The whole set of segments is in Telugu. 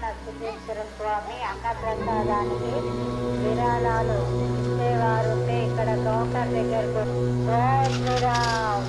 నరసింహేశ్వర స్వామి అన్నప్రసాదానికి విరాళాలు ఇచ్చేవారు ఇక్కడ కౌంటర్ దగ్గరకు జై శ్రీరామ్.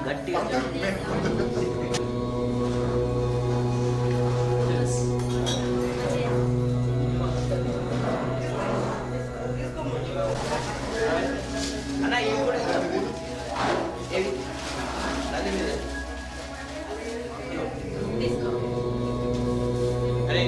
గట్టి అన్న ఇవి కూడా ఏవి అదే మీద అరే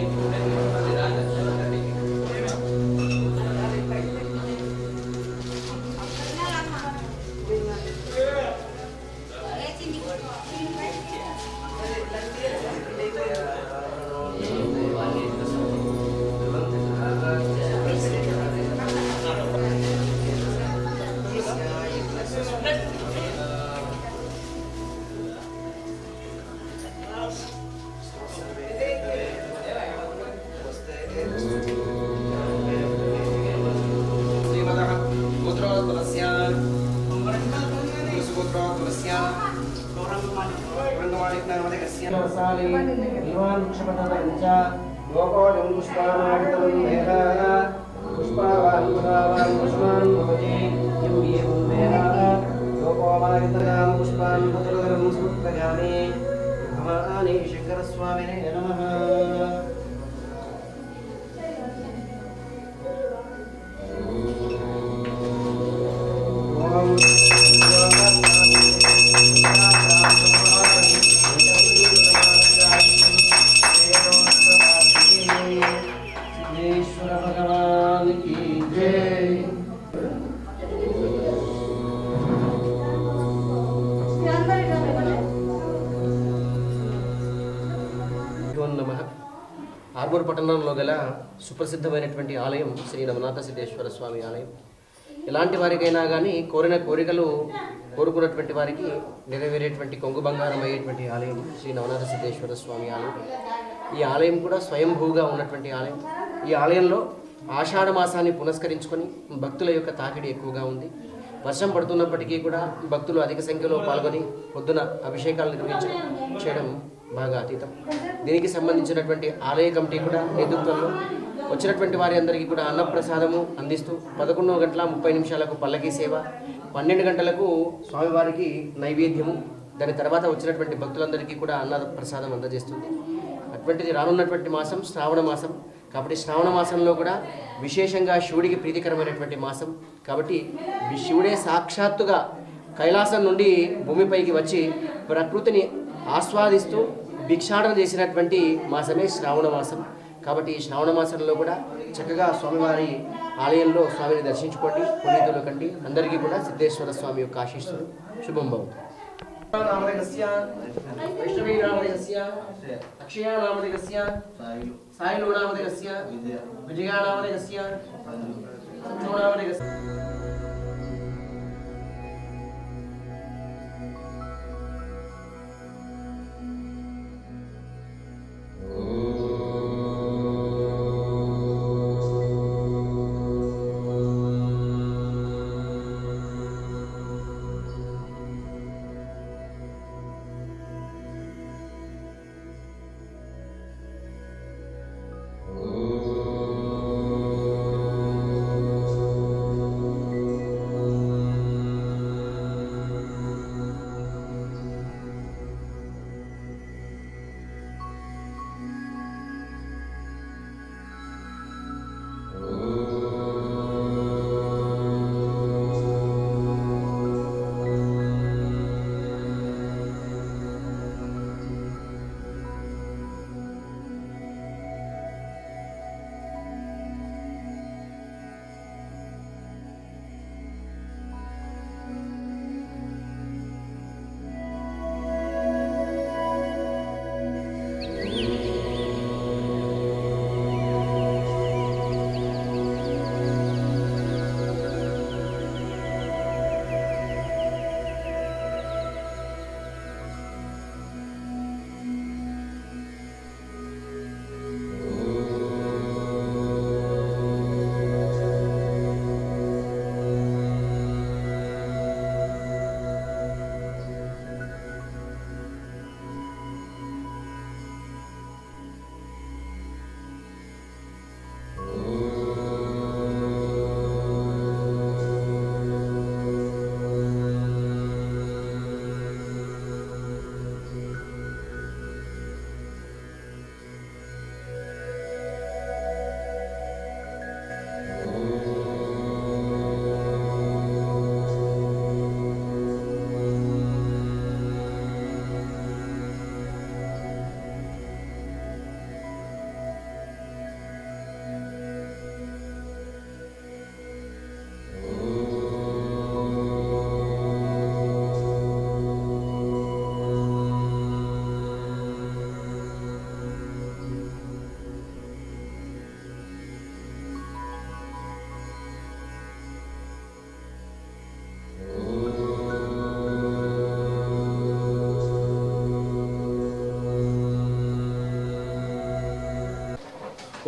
శంకర స్వామినే నమః. ఆర్మూర్ పట్టణంలో గల సుప్రసిద్ధమైనటువంటి ఆలయం శ్రీ నవనాథ సిద్ధేశ్వర స్వామి ఆలయం. ఎలాంటి వారికైనా కానీ కోరిన కోరికలు కోరుకున్నటువంటి వారికి నెరవేరేటువంటి కొంగు బంగారం అయ్యేటువంటి ఆలయం శ్రీ నవనాథ సిద్ధేశ్వర స్వామి ఆలయం. ఈ ఆలయం కూడా స్వయంభూగా ఉన్నటువంటి ఆలయం. ఈ ఆలయంలో ఆషాఢ మాసాన్ని పునస్కరించుకొని భక్తుల యొక్క తాకిడి ఎక్కువగా ఉంది. వర్షం పడుతున్నప్పటికీ కూడా భక్తులు అధిక సంఖ్యలో పాల్గొని పొద్దున అభిషేకాలు నిర్వహించడం బాగా అతీతం. దీనికి సంబంధించినటువంటి ఆలయ కమిటీ కూడా నేతృత్వంలో వచ్చినటువంటి వారి అందరికీ కూడా అన్నప్రసాదము అందిస్తూ 11:30 పల్లకీ సేవ, 12 గంటలకు స్వామివారికి నైవేద్యము, దాని తర్వాత వచ్చినటువంటి భక్తులందరికీ కూడా అన్న ప్రసాదం అందజేస్తుంది. అటువంటిది రానున్నటువంటి మాసం శ్రావణ మాసం. కాబట్టి శ్రావణ మాసంలో కూడా విశేషంగా శివుడికి ప్రీతికరమైనటువంటి మాసం. కాబట్టి శివుడే సాక్షాత్తుగా కైలాసం నుండి భూమిపైకి వచ్చి ప్రకృతిని ఆస్వాదిస్తూ భిక్షాటన చేసినటువంటి మాసమే శ్రావణ మాసం. కాబట్టి ఈ శ్రావణ మాసంలో కూడా చక్కగా స్వామివారి ఆలయంలో స్వామిని దర్శించుకోండి, పునీతులు కండి. అందరికీ కూడా సిద్ధేశ్వర స్వామి యొక్క ఆశీస్సులు శుభం భవతు. వైష్ణవీనామదేకస్య అక్షయానామదేకస్య సాయిలోనామదేకస్య విజయానామదేకస్య సంజోనామదేకస్య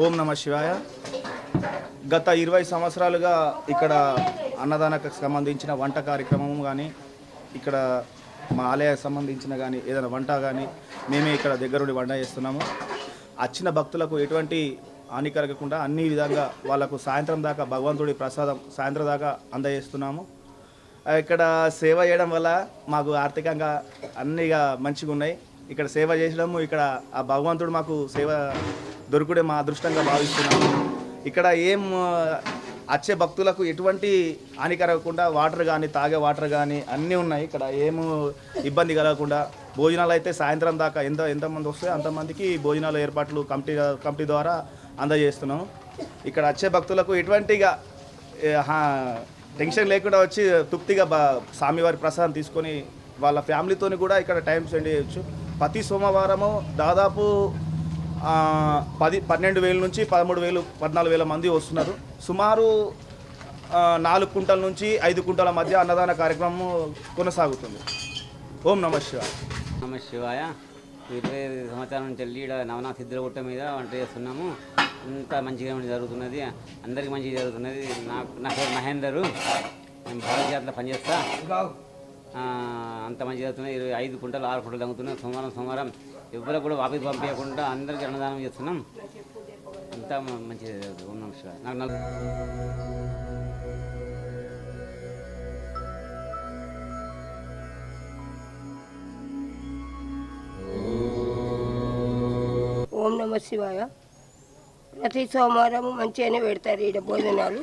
ఓం నమ శివాయ. గత 20 సంవత్సరాలుగా ఇక్కడ అన్నదానకు సంబంధించిన వంట కార్యక్రమం కానీ, ఇక్కడ మా ఆలయానికి సంబంధించిన కానీ ఏదైనా వంట కానీ మేమే ఇక్కడ దగ్గరుండి వంట చేస్తున్నాము. వచ్చిన భక్తులకు ఎటువంటి హాని కలగకుండా అన్ని విధంగా వాళ్ళకు సాయంత్రం దాకా భగవంతుడి ప్రసాదం సాయంత్రం దాకా అందజేస్తున్నాము. ఇక్కడ సేవ చేయడం వల్ల మాకు ఆర్థికంగా అన్నీగా మంచిగా ఉన్నాయి. ఇక్కడ సేవ చేసడము, ఇక్కడ ఆ భగవంతుడు మాకు సేవ దొరుకుడే మా అదృష్టంగా భావిస్తున్నాము. ఇక్కడ ఏం వచ్చే భక్తులకు ఎటువంటి హాని కలగకుండా వాటర్ కానీ తాగే వాటర్ కానీ అన్నీ ఉన్నాయి. ఇక్కడ ఏం ఇబ్బంది కలగకుండా భోజనాలు అయితే సాయంత్రం దాకా ఎంతమంది వస్తే అంతమందికి భోజనాల ఏర్పాట్లు కమిటీ ద్వారా అందజేస్తున్నాము. ఇక్కడ వచ్చే భక్తులకు ఎటువంటిగా టెన్షన్ లేకుండా వచ్చి తృప్తిగా స్వామివారి ప్రసాదం తీసుకొని వాళ్ళ ఫ్యామిలీతో కూడా ఇక్కడ టైం స్పెండ్ చేయొచ్చు. ప్రతి సోమవారము దాదాపు 12,000 నుంచి 13,000 14,000 మంది వస్తున్నారు. సుమారు 4 కుంటల నుంచి 5 కుంటల మధ్య అన్నదాన కార్యక్రమం కొనసాగుతుంది. ఓం నమ శివాయ. నమ శివాయ. 25 సంవత్సరాల నుంచి వెళ్ళి నవనాథ సిద్ధులగుట్ట మీద వంట చేస్తున్నాము. అంతా మంచిగా జరుగుతున్నది, అందరికీ మంచిగా జరుగుతున్నది. నా పేరు మహేందరు, నేను భారత జాతరలో పనిచేస్తా. అంత మంచిగా జరుగుతున్నాయి. 5 కుంటలు 6 కుంటలు తగ్గుతున్నాయి. సోమవారం ఎవరు కూడా వాపసు పంపించకుండా అందరికీ అన్నదానం చేస్తున్నాం. అంతా మంచిగా జరుగుతుంది. ఓం నమః శివాయ. నాకు ఓం నమ శివాయ. ప్రతి సోమవారం మంచిగానే పెడతారు ఈడ భోజనాలు.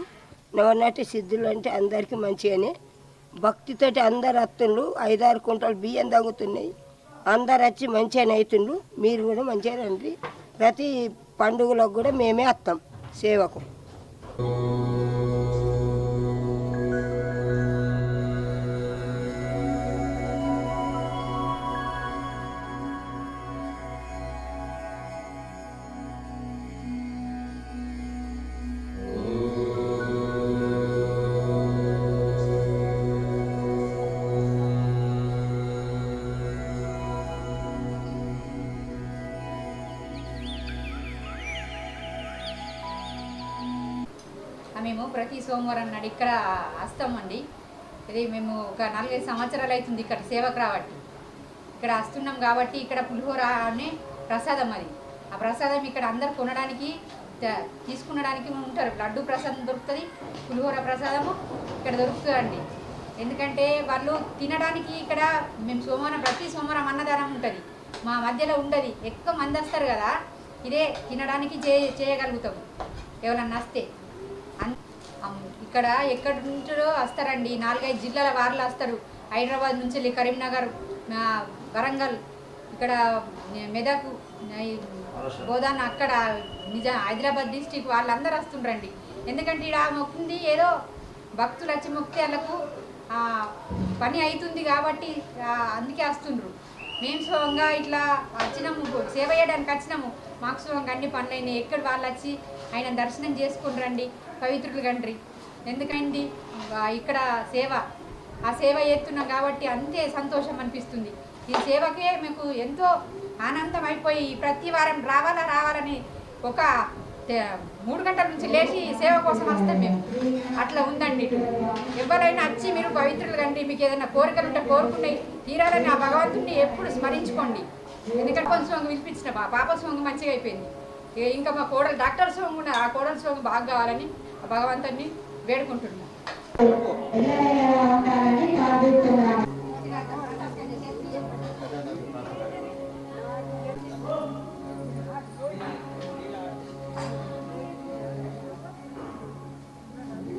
నవనాటి సిద్ధులు అంటే అందరికీ మంచిగానే, భక్తితోటి అందరు వస్తుండ్రు. 5-6 కుంటలు బియ్యం తగ్గుతున్నాయి. అందరు వచ్చి మంచిగానే అవుతుండ్రు. మీరు కూడా మంచిగా రండి. ప్రతి పండుగలకు కూడా మేమే వస్తాం సేవకు. మేము ప్రతి సోమవారం నాడు ఇక్కడ వస్తామండి. ఇది మేము ఒక 4-5 సంవత్సరాలు అవుతుంది ఇక్కడ సేవకు రాబట్టి. ఇక్కడ వస్తున్నాం కాబట్టి ఇక్కడ పులిహోర అనే ప్రసాదం అది. ఆ ప్రసాదం ఇక్కడ అందరు కొనడానికి తీసుకునడానికి ఉంటారు. లడ్డు ప్రసాదం దొరుకుతుంది, పులిహోర ప్రసాదము ఇక్కడ దొరుకుతుందండి. ఎందుకంటే వాళ్ళు తినడానికి ఇక్కడ మేము ప్రతి సోమవారం అన్నదానం ఉంటుంది, మా మధ్యలో ఉండదు. ఎక్కువ మంది వస్తారు కదా, ఇదే తినడానికి చేయగలుగుతాము ఎవరన్నా వస్తే. ఇక్కడ ఎక్కడి నుంచో వస్తారండి, 4-5 జిల్లాల వార్లు వస్తారు. హైదరాబాద్ నుంచి వెళ్ళి కరీంనగర్, వరంగల్, ఇక్కడ మెదక్, గోదాన, అక్కడ హైదరాబాద్ డిస్టిక్ వాళ్ళందరూ వస్తుండ్రండి. ఎందుకంటే ఇక్కడ మొక్కింది ఏదో భక్తులు వచ్చి మొక్కితే వాళ్ళకు పని అవుతుంది కాబట్టి అందుకే వస్తుండ్రు. మేము స్వయంగా ఇట్లా వచ్చినాము, సేవ చేయడానికి వచ్చినాము. మాకు స్వయంగా అన్ని పనులు అయినాయి. ఎక్కడ వాళ్ళు వచ్చి ఆయన దర్శనం చేసుకుని రండి, పవిత్రులు కండ్రి. ఎందుకండి ఇక్కడ ఆ సేవ చేస్తున్నాం కాబట్టి అంతే సంతోషం అనిపిస్తుంది. ఈ సేవకే మీకు ఎంతో ఆనందం అయిపోయి ప్రతి వారం రావాలని ఒక 3 గంటల నుంచి లేచి సేవ కోసం వస్తాం మేము. అట్లా ఉందండి. ఎవరైనా వచ్చి మీరు పవిత్రులు కండి, మీకు ఏదైనా కోరికలు ఉంటే కోరుకున్నాయి తీరాలని ఆ భగవంతుడిని ఎప్పుడు స్మరించుకోండి. ఎందుకంటే కొంచెం స్వామి వినిపించిన పాప స్వామి మంచిగా అయిపోయింది. ఇంకా మా కోడలు డాక్టర్ స్వామి ఉన్న ఆ కోడల స్వామి బాగా కావాలని ఆ భగవంతుడిని వేడుకుంటున్నాం.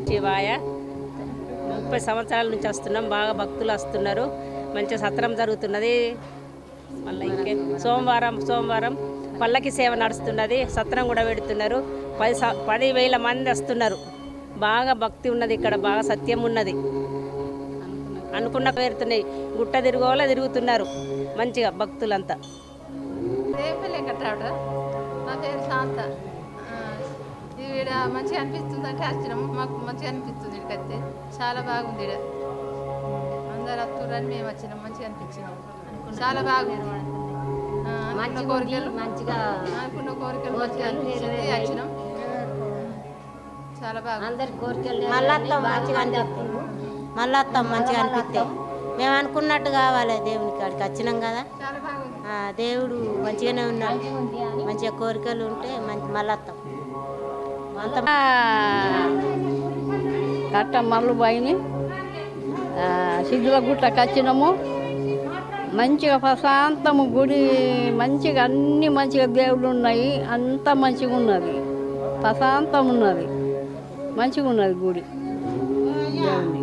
శివాయ. 30 సంవత్సరాల నుంచి వస్తున్నాం. బాగా భక్తులు వస్తున్నారు. మంచిగా సత్రం జరుగుతున్నది. మళ్ళీ ఇంకే సోమవారం పల్లకి సేవ నడుస్తున్నది. సత్రం కూడా పెడుతున్నారు. 10,000 మంది వస్తున్నారు. బాగా భక్తి ఉన్నది ఇక్కడ, బాగా సత్యం ఉన్నది. అనుకున్న పేరుతున్నాయి. గుట్ట తిరుగుతున్నారు మంచిగా భక్తులంతా. నా పేరు శాంత. ఈడ మంచిగా అనిపిస్తుంది అంటే వచ్చినాము. మాకు మంచిగా అనిపిస్తుంది. ఇక్కడికైతే చాలా బాగుంది. ఈడ అందరు వస్తున్నారని మేము వచ్చినాం. మంచిగా అనిపించినాం. చాలా బాగుంది. అనుకున్న కోరికలు వచ్చినాం. చాలా బాగుంది. మళ్ళీ వస్తాం మంచిగా అనిపిస్తాయి. మేము అనుకున్నట్టు కావాలి. దేవుని కాడికి వచ్చినాం కదా, చాలా బాగుంది. దేవుడు మంచిగానే ఉన్నాడు. మంచిగా కోరికలు ఉంటే మళ్ళీ వస్తాం. కట్ట మల్లు పోయి సిద్ధుల గుట్టకు వచ్చినాము. మంచిగా ప్రశాంతము గుడి, మంచిగా అన్ని మంచిగా దేవుళ్ళు ఉన్నాయి. అంతా మంచిగా ఉన్నది, ప్రశాంతం ఉన్నది, మంచిగా ఉన్నది గుడి. దేవుని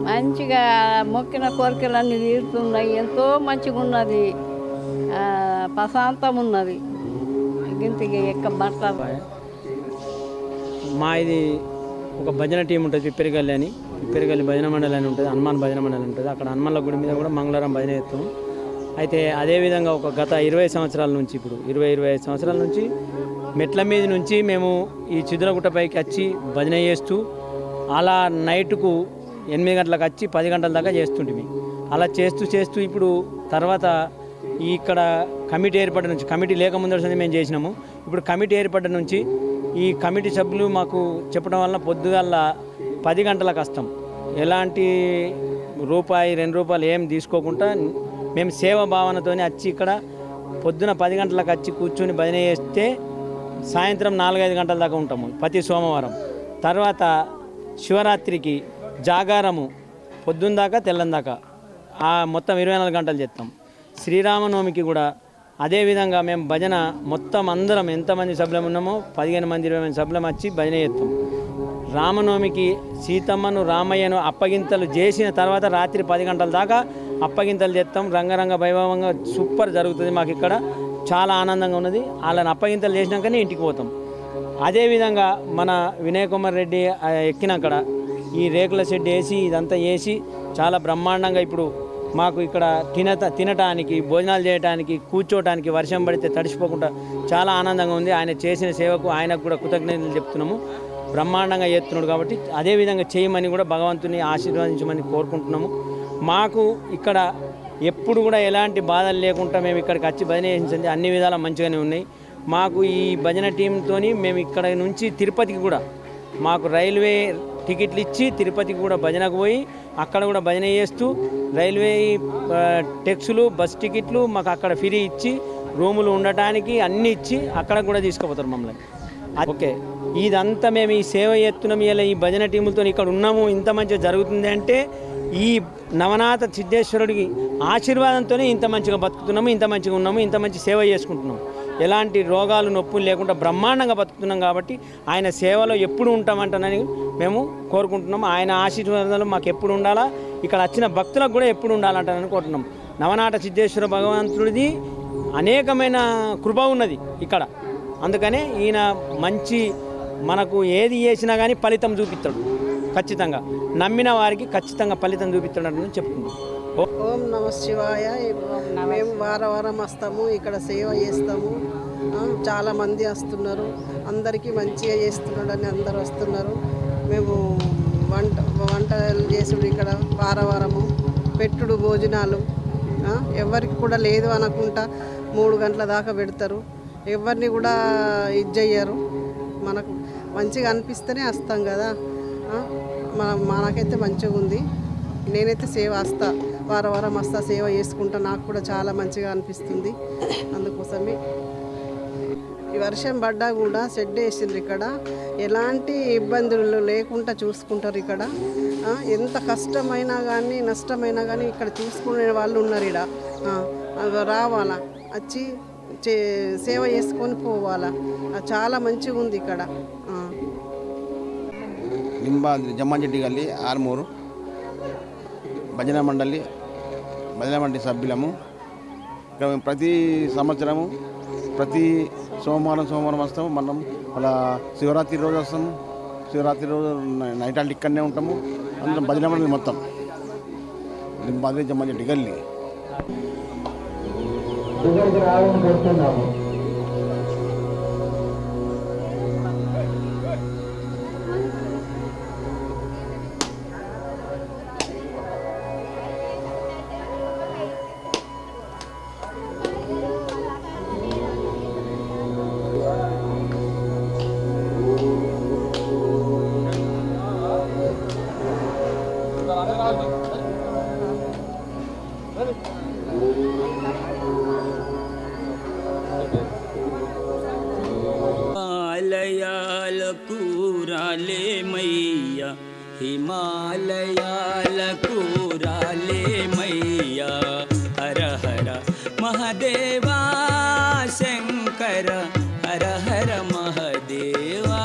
మంచిగా మొక్కిన కోరికలన్నీ తీరుతున్నాయి. ఎంతో మంచిగా ఉన్నది, ప్రశాంతం ఉన్నది. గింతికి ఎక్క బట్ట. మా ఇది ఒక భజన టీం ఉంటుంది, పిప్పిరిగల్లి అని. పిప్పిరిగల్లి భజన మండలి అని ఉంటుంది, హనుమాన్ భజన మండలి ఉంటుంది. అక్కడ హనుమాన్ల గుడి మీద కూడా మంగళవారం భజన చేస్తాం. అయితే అదేవిధంగా ఒక గత 20 సంవత్సరాల నుంచి, ఇప్పుడు 25 సంవత్సరాల నుంచి మెట్ల మీద నుంచి మేము ఈ చిదులగుట్టపైకి వచ్చి భజన చేస్తూ అలా నైట్కు 8 గంటలకు వచ్చి 10 గంటల దాకా చేస్తుంటిమి. అలా చేస్తూ ఇప్పుడు తర్వాత ఇక్కడ కమిటీ ఏర్పడిన నుంచి, కమిటీ లేకముందు మేము చేసినాము. ఇప్పుడు కమిటీ ఏర్పడిన నుంచి ఈ కమిటీ సభ్యులు మాకు చెప్పడం వల్ల పొద్దుగల్లా 10 గంటలకు వస్తాం. ఎలాంటి రూపాయి 2 రూపాయలు ఏం తీసుకోకుండా మేము సేవ భావనతోనే వచ్చి ఇక్కడ పొద్దున 10 గంటలకు వచ్చి కూర్చొని భజన చేస్తే సాయంత్రం 4-5 గంటల దాకా ఉంటాము ప్రతి సోమవారం. తర్వాత శివరాత్రికి జాగారము పొద్దున్న దాకా తెల్లని దాకా మొత్తం 24 గంటలు చేస్తాం. శ్రీరామనవమికి కూడా అదేవిధంగా మేము భజన మొత్తం అందరం ఎంతమంది సభ్యులం ఉన్నామో 15 మంది 20 మంది సభ్యులం వచ్చి భజన చేస్తాం. రామనవమికి సీతమ్మను రామయ్యను అప్పగింతలు చేసిన తర్వాత రాత్రి 10 గంటల దాకా అప్పగింతలు చేస్తాం. రంగరంగ వైభవంగా సూపర్ జరుగుతుంది. మాకు ఇక్కడ చాలా ఆనందంగా ఉన్నది. వాళ్ళని అప్పగింతలు చేసినాకనే ఇంటికి పోతాం. అదేవిధంగా మన వినయ్ కుమార్ రెడ్డి ఎక్కినాకడ ఈ రేకుల షెడ్ వేసి ఇదంతా వేసి చాలా బ్రహ్మాండంగా ఇప్పుడు మాకు ఇక్కడ తినటానికి భోజనాలు చేయడానికి కూర్చోటానికి వర్షం పడితే తడిసిపోకుండా చాలా ఆనందంగా ఉంది. ఆయన చేసిన సేవకు ఆయనకు కూడా కృతజ్ఞతలు చెప్తున్నాము. బ్రహ్మాండంగా చేస్తున్నాడు కాబట్టి అదేవిధంగా చేయమని కూడా భగవంతుని ఆశీర్వదించమని కోరుకుంటున్నాము. మాకు ఇక్కడ ఎప్పుడు కూడా ఎలాంటి బాధలు లేకుండా మేము ఇక్కడికి వచ్చి భజన చేసింది అన్ని విధాలా మంచిగానే ఉన్నాయి. మాకు ఈ భజన టీంతో మేము ఇక్కడ నుంచి తిరుపతికి కూడా మాకు రైల్వే టికెట్లు ఇచ్చి తిరుపతికి కూడా భజనకు పోయి అక్కడ కూడా భజన చేస్తూ రైల్వే టెక్సులు బస్ టికెట్లు మాకు అక్కడ ఫ్రీ ఇచ్చి రూములు ఉండటానికి అన్నీ ఇచ్చి అక్కడ కూడా తీసుకుపోతారు మమ్మల్ని. ఓకే, ఇదంతా మేము ఈ సేవ చేస్తున్నాం. ఇలా ఈ భజన టీములతో ఇక్కడ ఉన్నాము, ఇంత మంచిగా జరుగుతుంది అంటే ఈ నవనాథ సిద్ధేశ్వరుడికి ఆశీర్వాదంతోనే ఇంత మంచిగా బతుకుతున్నాము, ఇంత మంచిగా ఉన్నాము, ఇంత మంచి సేవ చేసుకుంటున్నాము. ఎలాంటి రోగాలు నొప్పులు లేకుండా బ్రహ్మాండంగా బతుకుతున్నాం కాబట్టి ఆయన సేవలో ఎప్పుడు ఉంటామంటానని మేము కోరుకుంటున్నాము. ఆయన ఆశీర్వాదాలు మాకు ఎప్పుడు ఉండాలా, ఇక్కడ వచ్చిన భక్తులకు కూడా ఎప్పుడు ఉండాలంటానని కోరుతున్నాం. నవనాథ సిద్ధేశ్వర భగవంతుడిది అనేకమైన కృప ఉన్నది ఇక్కడ. అందుకనే ఈయన మంచి మనకు ఏది చేసినా కానీ ఫలితం చూపిస్తాడు. ఖచ్చితంగా నమ్మిన వారికి ఖచ్చితంగా ఫలితం చూపిస్తాడని చెప్తున్నాం. ఓం నమ శివాయ. మేము వారం వస్తాము, ఇక్కడ సేవ చేస్తాము. చాలామంది వస్తున్నారు, అందరికీ మంచిగా చేస్తున్నాడని అందరు వస్తున్నారు. మేము వంటలు చేసుడు ఇక్కడ వారము పెట్టుడు భోజనాలు ఎవరికి కూడా లేదు అనకుండా 3 గంటల దాకా పెడతారు. ఎవరిని కూడా ఇది చెయ్యరు. మనకు మంచిగా అనిపిస్తేనే వస్తాం కదా. మనకైతే మంచిగా ఉంది. నేనైతే సేవ వస్తా, వారం వస్తా, సేవ చేసుకుంటా. నాకు కూడా చాలా మంచిగా అనిపిస్తుంది. అందుకోసమే ఈ వర్షం పడ్డా కూడా షెడ్ వేసిండ్రు ఇక్కడ. ఎలాంటి ఇబ్బందులు లేకుండా చూసుకుంటారు ఇక్కడ. ఎంత కష్టమైనా కానీ నష్టమైనా కానీ ఇక్కడ చూసుకునే వాళ్ళు ఉన్నారు. ఇక్కడ రావాలా, వచ్చి సేవ చేసుకొని పోవాలా. చాలా మంచిగా ఉంది ఇక్కడ. లింబాద్రి జమ్మాంచెట్టి గల్లి ఆర్మూరు భజన మండలి సభ్యులము. ఇక్కడ ప్రతి సంవత్సరము ప్రతి సోమవారం వస్తాము. మనం అలా శివరాత్రి రోజు వస్తాము. శివరాత్రి రోజు నైట్ అంటే ఇక్కడనే ఉంటాము. అందరం భజన మండలి మొత్తం లింబాద్రి జమ్మాంచెట్టి గల్లి. హిమాలయాలకు రాలే మయ్యా హర హర మహదేవా శంకర హర హర మహదేవా.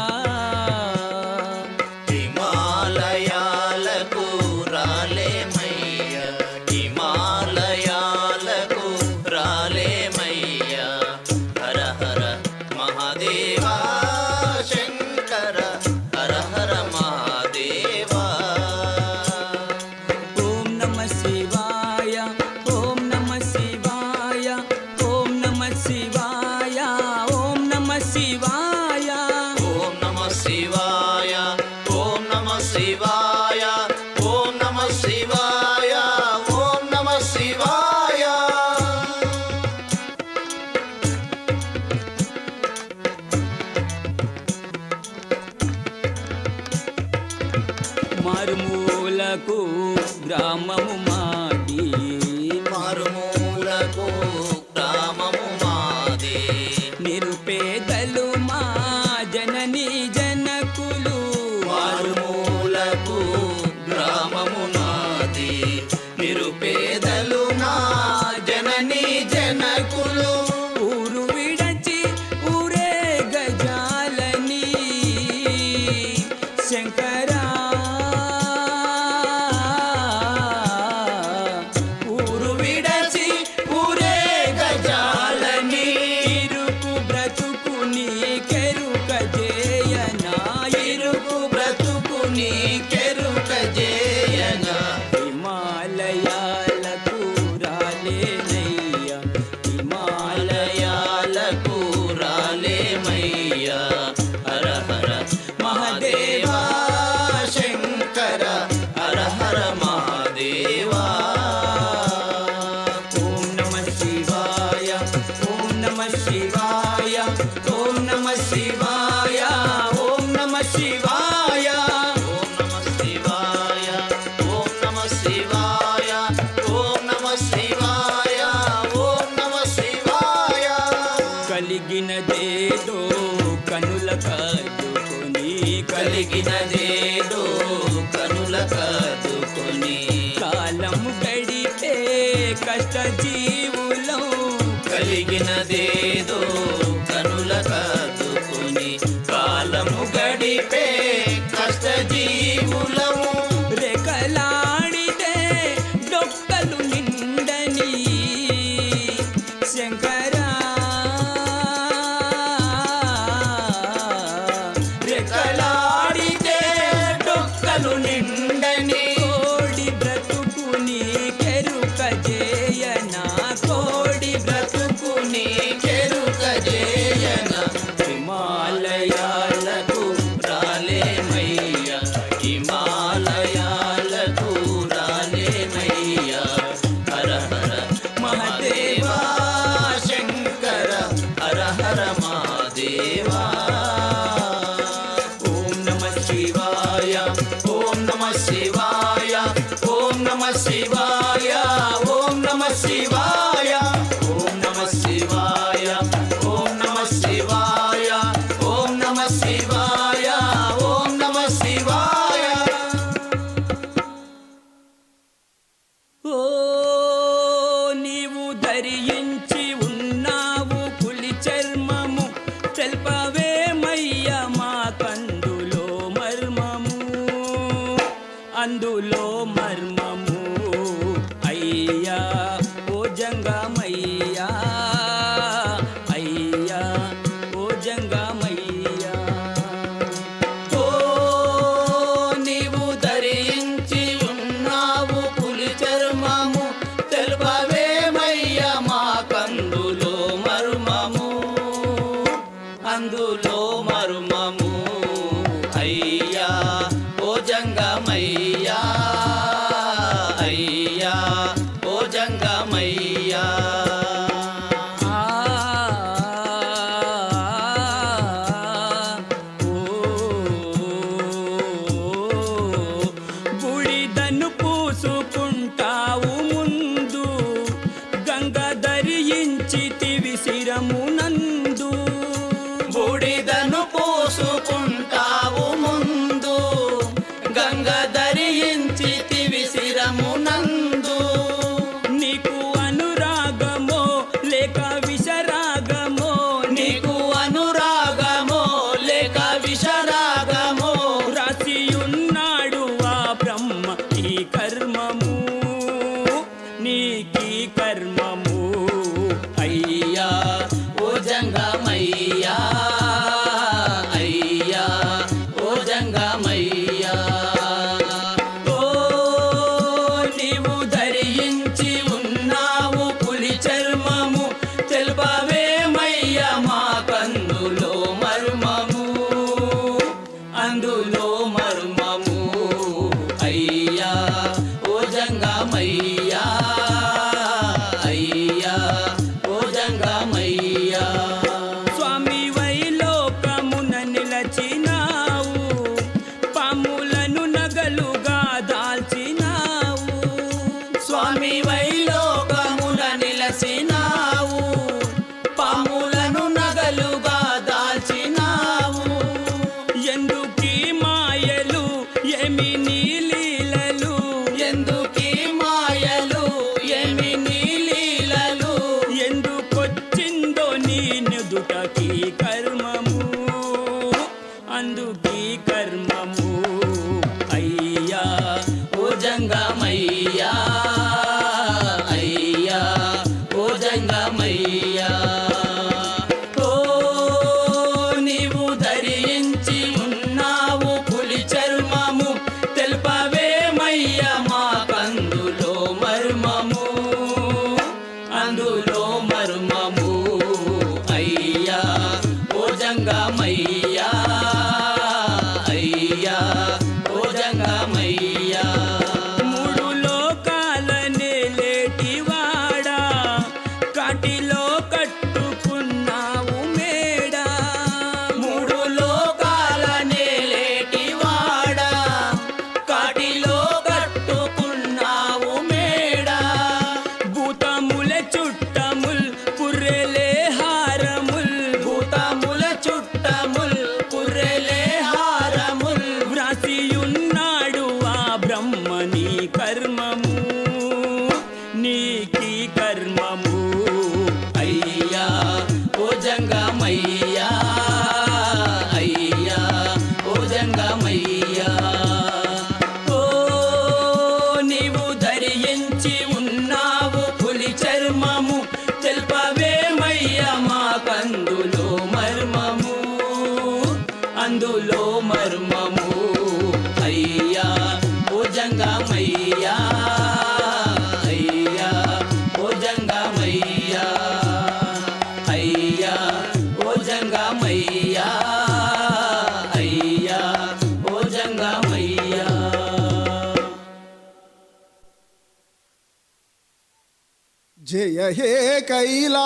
హిమాలయాలకు రాలే మయ్యా, హిమాలయాలకు రాలే మయ్యా హర హర మహదేవా శంకర హర హర మహాదేవా. ఓం నమ శివాయ, ఓం నమ శివాయ, ఓం నమ శివాయ, ఓం నమ శివాయ, ఓం నమ శివాయ, ఓం నమ శివాయ, ఓం నమ శివాయ, ఓం నమ శివాయ. మారుమూలకు గ్రామము మాది, మారుమూలకు గ్రామము మాది, నిరుపేదలు మా శివాయ ఓం నమః శివాయ ఓం నమః శివాయ కలిగినదేదో కనుల కాదుకొని కలిగినదేదో కనుల కాదుకొని కాలము గడిపే కష్ట జీవులం కలిగినదేదో కనుల కాదుకొని కాలము గడిపే కష్ట జీవులము రెకలాడితే డొక్కలు నిండని శంకరా రెకలాడితే డొక్కలు నిండని కోడి బ్రతుకుని కెరుక చేయన కోడి బ్రతుకుని కెరుక చేయన హిమాలయాలకు రాలేమయ్య హిమాలయాలకు రాలేమయ్య హర హర మహాదేవా శంకర హర హర మహాదేవా ఓం నమః శివాయ ఓం నమః శివాయ ఓం నమః శివాయ ఓం నమః శివాయ ఓం నమః శివాయ ఓం నమః శివాయ ఓం నమః శివాయ ఓం నమః శివాయ ఓ నీవు ధరించి ఉన్నావు పులి చర్మము తెల్పవేమయ్య మాకందులో మర్మము అందులో మర్మము అయ్యా ఓ జంగమయ్యా అయ్యా ఓ జంగమయ్యా ఓ నీవు ధరించి ఉన్నావు పులి చర్మము తెలుపవేమయ్య మాకందులో మర్మము అందులో మర్మము అయ్యా ఓ జంగమయ్యా అయ్యా ఓ జంగమయ్యా బుడిదను పూసుకుంటావు ముందు గంగ ధరించి శిరమునందు బూడిదను పూసుకుంటావు ముందు గంగ ధరించితివి శిరమునందు నీకు అనురాగమో లేక విషరాగమో నీకు అనురాగమో లేక విషరాగమో రాసియున్నాడు ఆ బ్రహ్మ ఈ కర్మము నీకీ కర్మము అయ్యా ఓ జంగమయ్యా అయ్యా ఓ జంగమయ్యా ఓ నీవు ధరించి ఉన్నావు పులి చర్మము తెలుపవేమయ్య మాకందులో మర్మము అందులో మర్మము అయ్యా ఓ జంగమయ్యా అయ్యా ఓ జంగమయ్యా స్వామి వైలోకమున నిలచినావు పాములను నగలుగా దాల్చినావు స్వామి వైలోకమున నిలసినావు పాములను నగలుగా దాల్చినావు ఎందుకీ మాయలు ఏమి నీ లీలలు ఎందుకీ మాయలు ఏమి నీ లీలలు ఎందుకొచ్చిందో నీ నుదుటకి కర్మము అందుకీ కర్మము అయ్యా ఓ జంగమయ్యా అయ్యా ఓ జంగమయ్యా ఓ నీవు ధరించి ఉన్నావు పులి చర్మము తెలుపవేమయ్య మాకందులో మర్మము అందులో మర్మము అయ్యా ఓ జంగమయ్యా అయ్యా ఓ జంగమయ్యా మూడు లోకాల నీకి కర్మము అయ్యా ఓ జంగమయ్యా అయ్యా ఓ జంగమయ్యా ఓ నీవు ధరించి ఉన్నావు పులి చర్మము తెలుపవేమయ్యా మాకందులో మర్మము అందులో మర్మము అయ్యా ఓ జంగమయ్యా అయ్యా ఓ జంగమయ్యా అయ్యా ఓ జంగమయ్యా అయ్యా ఓ జంగమయ్యా జయ హే కైలాసవాసాపతి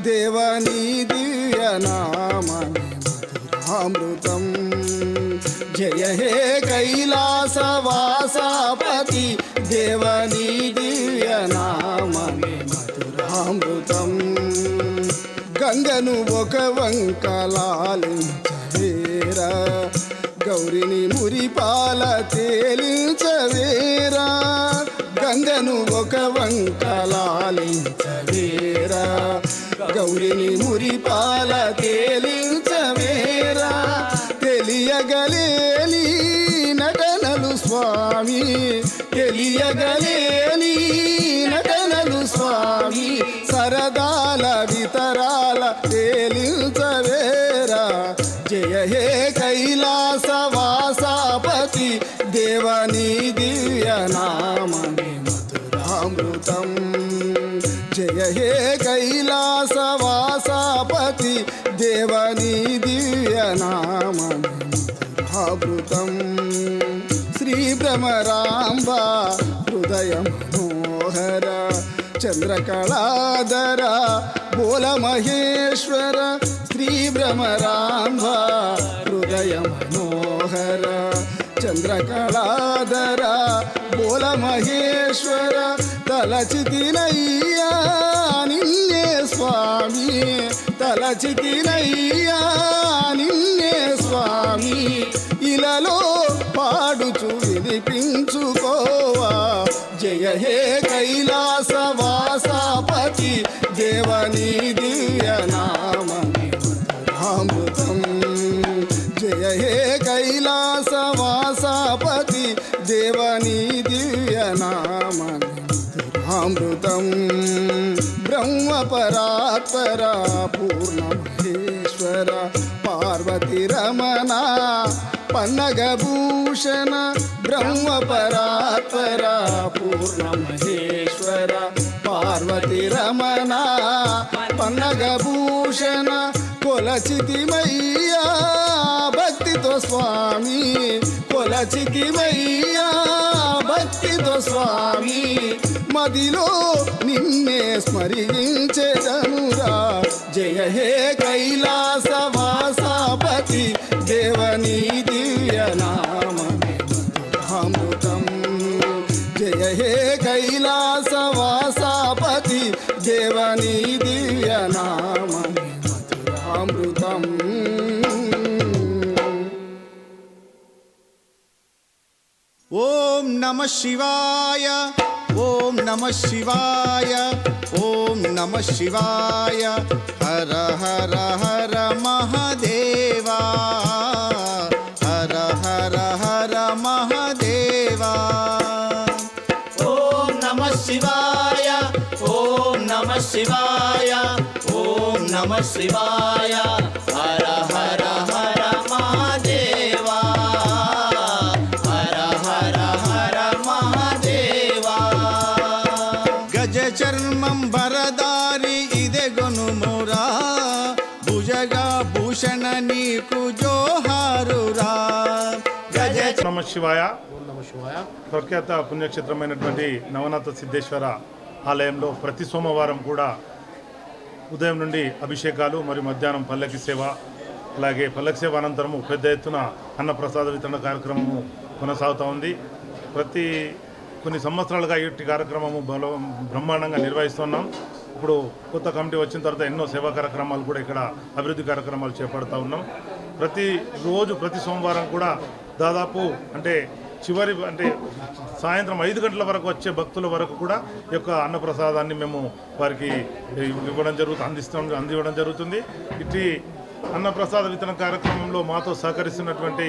దేవనీ దివ్యనామమే మధురామృతం జయ హే కైలాసవాసాపతి దేవనీ దివ్యనామమే మధురామృతం గంగను ఒక వంకలాలించవేరా గౌరిని మురిపాల తేలించవేరా గంగను ఒక వంకలాలించవేరా గౌరిని మురిపాల తేలించవేరా తెలియగలేని నటనలు స్వామి తెలియగలేని నటనలు స్వామి సరదాల వితరాల తేలించవేరా జయ హే కైలాసవాసాపతి దేవనీ దివ్యనామమే మధురామృతం జయ హే కైలాసవాసాపతి దేవనీ దివ్యనామమే మధురామృతం శ్రీ భ్రమరాంబ హృదయ మనోహర చంద్రకళాధర బోల మహేశ్వర శ్రీ భ్రమరాంబ హృదయ మనోహర చంద్రకళాధర బోల మహేశ్వర తలచితినయ్యా నిన్నే స్వామి తలచితినయ్యా నిన్నే స్వామి ఇలలో పాడుచు వినిపించుకోవా జయ హే కైలాసవాసాపతి దేవనీ దివ్యనామమే మధురామృతం జయ హే కైలాసవాసాపతి దేవనీ దివ్యనామమే మధురామృతం బ్రహ్మపరాత్పర పూర్ణమహేశ్వర పార్వతి రమణ పన్నగభూషణ బ్రహ్మపరాత్పర పూర్ణమహేశ్వర పార్వతి రమణ పన్నగభూషణ కొలచితిమయ్యా భక్తితో స్వామి కొలచితిమయ్యా భక్తితో స్వామి మదిలో నిన్నే స్మరించెదనురా జయ హే కైలాసవాసాపతి దేవనీ దివ్యనామమే మధురామృతం జయ హే కైలాసవాసాపతి దేవనీ దివ్యనామమే మధురామృతం ఓం నమః శివాయ ఓం నమః శివాయ ఓం నమః శివాయ హర హర హర మహాదేవా హర హర హర మహాదేవా ఓం నమః శివాయ ఓం నమః శివాయ ఓం నమః శివాయ హర హర హర మహాదేవా హర హర హర మహాదేవా గజ చర్మం బరదారి ఇదే గొనుమురా భుజగా భూషణ నీకు జోహారురా గజ నమ శివాయ ప్రఖ్యాత పుణ్యక్షేత్రమైనటువంటి నవనాథ సిద్ధేశ్వర ఆలయంలో ప్రతి సోమవారం కూడా ఉదయం నుండి అభిషేకాలు మరియు మధ్యాహ్నం పల్లకి సేవ అలాగే పల్లకి సేవ అనంతరము పెద్ద ఎత్తున అన్నప్రసాద వితరణ కార్యక్రమము కొనసాగుతూ ఉంది. కొన్ని సంవత్సరాలుగా ఈ కార్యక్రమము బ్రహ్మాండంగా నిర్వహిస్తున్నాం. ఇప్పుడు కొత్త కమిటీ వచ్చిన తర్వాత ఎన్నో సేవా కార్యక్రమాలు కూడా ఇక్కడ అభివృద్ధి కార్యక్రమాలు చేపడుతూ ఉన్నాం. ప్రతి సోమవారం కూడా దాదాపు అంటే చివరి అంటే సాయంత్రం 5 గంటల వరకు వచ్చే భక్తుల వరకు కూడా ఈ యొక్క అన్నప్రసాదాన్ని మేము వారికి అందివ్వడం జరుగుతుంది. ఇటు అన్నప్రసాద వితరణ కార్యక్రమంలో మాతో సహకరిస్తున్నటువంటి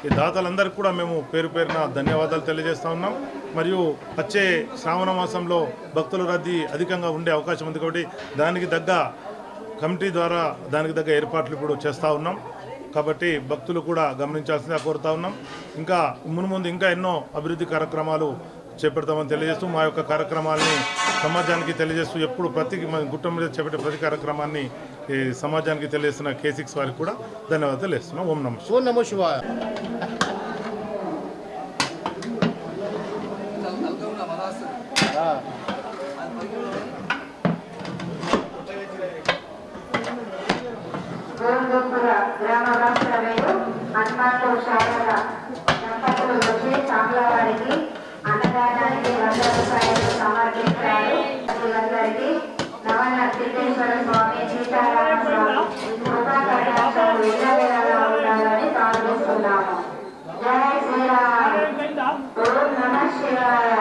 ఈ దాతలందరికీ కూడా మేము పేరు పేరున ధన్యవాదాలు తెలియజేస్తూ ఉన్నాం. మరియు వచ్చే శ్రావణ మాసంలో భక్తుల రద్దీ అధికంగా ఉండే అవకాశం ఉంది కాబట్టి దానికి తగ్గ కమిటీ ద్వారా దానికి తగ్గ ఏర్పాట్లు ఇప్పుడు చేస్తూ ఉన్నాం. కాబట్టి భక్తులు కూడా గమనించాల్సిందిగా కోరుతా ఉన్నాం. ఇంకా మున్ముందు ఇంకా ఎన్నో అభివృద్ధి కార్యక్రమాలు చేపడతామని తెలియజేస్తూ మా యొక్క కార్యక్రమాలని సమాజానికి తెలియజేస్తూ ఎప్పుడు ప్రతి గుట్ట మీద చేపట్టే ప్రతి కార్యక్రమాన్ని సమాజానికి తెలియజేస్తున్న K6 వారికి కూడా ధన్యవాదాలు తెలియజేస్తున్నాం. ఓం నమో శివాయ. గ్రామవాసులు హనుమంతుడు శారద దంపతులు వచ్చి సాంగ్లవారికి అన్నదానానికి 100 రూపాయలు సమర్పించారు. అందరికీ నవన సిద్ధేశ్వర స్వామి సీతారామ స్వామి కృపా కటాక్షాలు ఎల్లవేళలా ఉండాలని ప్రార్థిస్తున్నాము. జై శ్రీరామ్. ఓం నమః శివాయ.